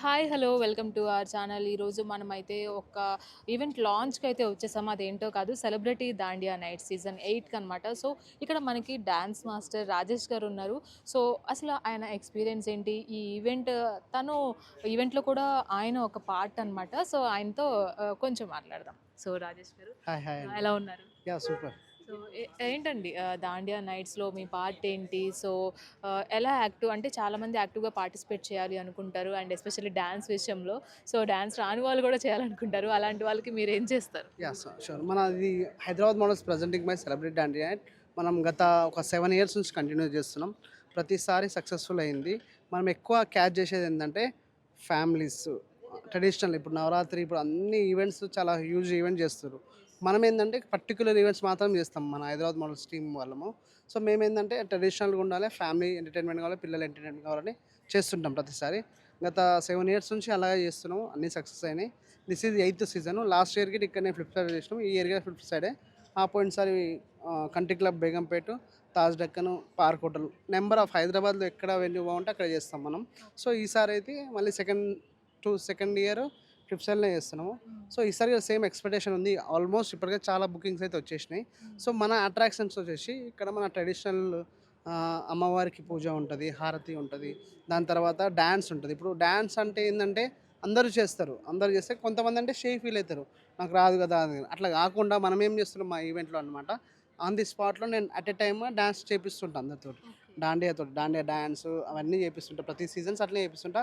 Hi! Hello! Welcome to our channel. ఈరోజు మనమైతే ఒక ఈవెంట్ లాంచ్‌కైతే వచ్చేసాము. అదేంటో కాదు సెలబ్రిటీ దాండియా నైట్ సీజన్ 8 అనమాట. సో, ఇక్కడ మనకి డాన్స్ మాస్టర్ రాజేష్ గారు ఉన్నారు. సో, అసలు ఆయన ఎక్స్‌పీరియన్స్ ఏంటి? ఈ ఈవెంట్ తను ఈవెంట్‌లో కూడా ఆయన ఒక పార్ట్ అనమాట. సో, ఆయనతో కొంచెం మాట్లాడదాం. సో, రాజేష్ గారు హాయ్! హాయ్ అండి. ఎలా ఉన్నారు? యాహ్! సూపర్. సో, ఏంటండి దాండియా నైట్స్‌లో మీ పార్ట్ ఏంటి? సో, ఎలా అంటే చాలామంది యాక్టివ్‌గా పార్టిసిపేట్ చేయాలి అనుకుంటారు. అండ్ ఎస్పెషల్లీ డాన్స్ విషయంలో. సో, డాన్స్ రాని వాళ్ళు కూడా చేయాలనుకుంటారు. అలాంటి వాళ్ళకి మీరేం చేస్తారు? యాహ్! షూర్. మనది Hyderabad models presenting by celebrity dandiya. మనం గత ఒక 7 ఇయర్స్ నుంచి కంటిన్యూ చేస్తున్నాం. ప్రతిసారి సక్సెస్‌ఫుల్ అయింది. మనం ఎక్కువ క్యాచ్ చేసేది ఏంటంటే ఫ్యామిలీస్, ట్రెడిషనల్ ఇప్పుడు నవరాత్రి ఇప్పుడు అన్ని ఈవెంట్స్ చాలా హ్యూజ్ ఈవెంట్ చేస్తుర్రు. మనం ఏందంటే పర్టిక్యులర్ ఈవెంట్స్ మాత్రం చేస్తాం మన హైదరాబాద్ మోడల్స్ టీమ్ వాళ్ళము. సో, మేమేందంటే ట్రెడిషనల్‌గా ఉండాలి, ఫ్యామిలీ ఎంటర్‌టైన్‌మెంట్ కావాలి, పిల్లల ఎంటర్‌టైన్‌మెంట్ కావాలని చేస్తుంటాం ప్రతిసారి. గత 7 ఇయర్స్ నుంచి అలాగే చేస్తున్నాము. అన్నీ సక్సెస్ అయినాయి. This is eighth season. Last ఇయర్‌కి ఇక్కడనే ఫ్లిప్ సైడ్ చేసినాం. ఈ ఇయర్ ఫ్లిప్ సైడే. పోయినసారి country club Begumpet, Taj Deccan, park hotel number of హైదరాబాద్‌లో ఎక్కడ వెన్యూ బాగుంటే అక్కడ చేస్తాం మనం. సో, ఈసారి అయితే మళ్ళీ సెకండ్ ఇయర్ ఫ్లిప్ సైడ్‌లో చేస్తున్నాము. సో, ఈసారి సేమ్ ఎక్స్‌పెక్టేషన్ ఉంది. ఆల్మోస్ట్ ఇప్పటికే చాలా బుకింగ్స్ అయితే వచ్చేసినాయి. సో, మన అట్రాక్షన్స్ వచ్చేసి ఇక్కడ మన ట్రెడిషనల్ అమ్మవారికి పూజ ఉంటది, హారతి ఉంటది. దాని తర్వాత డాన్స్ ఉంటది. ఇప్పుడు డాన్స్ అంటే ఏందంటే అందరూ చేస్తారు. అందరూ చేస్తే కొంతమంది అంటే షై ఫీల్ అవుతారు. నాకు రాదు కదా! అని. అట్లా కాకుండా మనం ఏం చేస్తున్నాం మా ఈవెంట్‌లో అనమాట. ఆన్ ది స్పాట్‌లో నేను అట్ ఎ టైమ్ డాన్స్ చేపిస్తుంటా అందరితోటి. దాండియా డాన్స్ అవన్నీ చేపిస్తుంటా. ప్రతి సీజన్స్ అట్లనే చేపిస్తుంటా.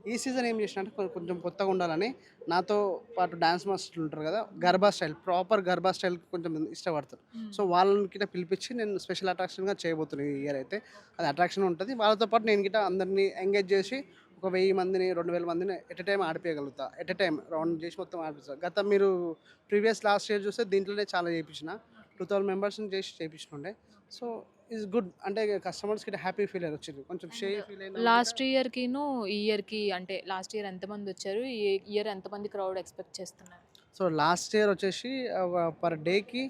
ఈ సీజన్ ఏం చేసినా అంటే కొంచెం కొత్తగా ఉండాలని నాతో పాటు డాన్స్ మాస్టర్లు ఉంటారు కదా! గర్బా స్టైల్ ప్రాపర్ గర్బా స్టైల్‌కి కొంచెం ఇష్టపడతారు. సో, వాళ్ళని గిట్ట పిలిపించి నేను స్పెషల్ అట్రాక్షన్‌గా చేయబోతున్నా ఈ ఇయర్ అయితే. అది అట్రాక్షన్ ఉంటది. వాళ్ళతో పాటు నేను గిట్ట అందరిని ఎంగేజ్ చేసి ఒక 1000 మందిని, 2000 మందిని ఎట్ ఎ టైమ్ ఆడిపియగలుగుతా. ఎట్ ఎ టైమ్ రౌండ్ చేసి మొత్తం ఆడిపిస్తా. మీరు ప్రీవియస్ లాస్ట్ ఇయర్ చూస్తే దీంట్లోనే చాలా చేపించిన. 2000 మెంబర్స్‌ని చేసి చేపించుండే. So, is good. అంటే కస్టమర్స్‌కి హ్యాపీ ఫీల్ అయ్యారు వచ్చిర్రు. కొంచెం షై అండ్ ఫీల్ అయిన వాళ్ళు కూడా లాస్ట్ ఇయర్‌కిను, ఈ ఇయర్‌కి అంటే లాస్ట్ ఇయర్ ఎంతమందొచ్చారు? ఈ ఇయర్ ఎంతమంది క్రౌడ్ ఎక్స్‌పెక్ట్ చేస్తున్నారు? సో, లాస్ట్ ఇయర్ వచ్చేసి పర్ డేకి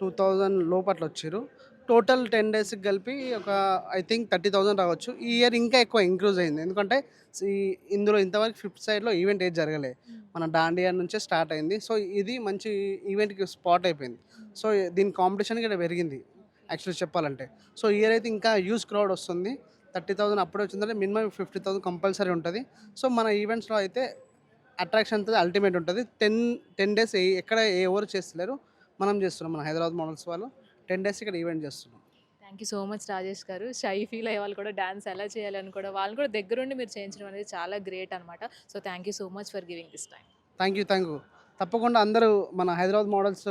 2000 లోపట్ల వచ్చిర్రు. టోటల్ 10 డేస్‌కి కలిపి ఒక ఐ థింక్ 30,000 రావచ్చు. ఈ ఇయర్ ఇంకా ఎక్కువ ఇంక్రీజ్ అయింది. ఎందుకంటే ఈ ఇందులో ఇంతవరకు ఫిఫ్త్ సైడ్‌లో ఈవెంట్ ఏది జరగలే. మన దాండియా నుంచే స్టార్ట్ అయింది. సో, ఇది మంచి ఈవెంట్‌కి స్పాట్ అయిపోయింది. సో, దీని కాంపిటీషన్ కూడా పెరిగింది యాక్చువల్లీ చెప్పాలంటే. సో, ఈ ఇయర్ అయితే ఇంకా హ్యూజ్ క్రౌడ్ వస్తుంది. 30,000 అప్పుడే వచ్చిందంటే మినిమమ్ 50,000 కంపల్సరీ ఉంటది. సో, మన ఈవెంట్స్‌లో అయితే అట్రాక్షన్ అంతా అల్టిమేట్ ఉంటది. 10 డేస్ ఎక్కడ ఎవరు చేస్తలేరు. మనం చేస్తున్నాం. మన హైదరాబాద్ మోడల్స్ వాళ్ళు 10 డేస్ ఇక్కడ ఈవెంట్ చేస్తున్నాం. Thank you so much Rajesh garu. Shy feel అయ్యే వాళ్ళు కూడా డాన్స్ ఎలా చేయాలని కూడా వాళ్ళని కూడా దగ్గరుండి మీరు చేయించడం అనేది చాలా గ్రేట్ అనమాట. So, thank you so much for giving this time. Thank you. తప్పకుండా అందరూ మన హైదరాబాద్ మోడల్స్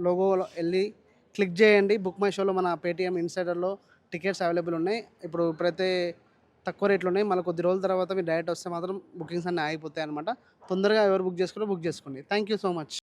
లోగోలో ఎళ్లి క్లిక్ చేయండి. బుక్ మై షోలో మన పేటీఎం ఇన్సైడర్‌లో టికెట్స్ అవైలబుల్ ఉన్నాయి. ఇప్పుడైతే తక్కువ రేట్లు ఉన్నాయి. మళ్ళీ కొద్ది రోజుల తర్వాత మీరు డైరెక్ట్ వస్తే మాత్రం బుకింగ్స్ అన్నీ ఆగిపోతాయన్నమాట. తొందరగా ఎవరు బుక్ చేసుకోవాలో బుక్ చేసుకోండి. Thank you so much.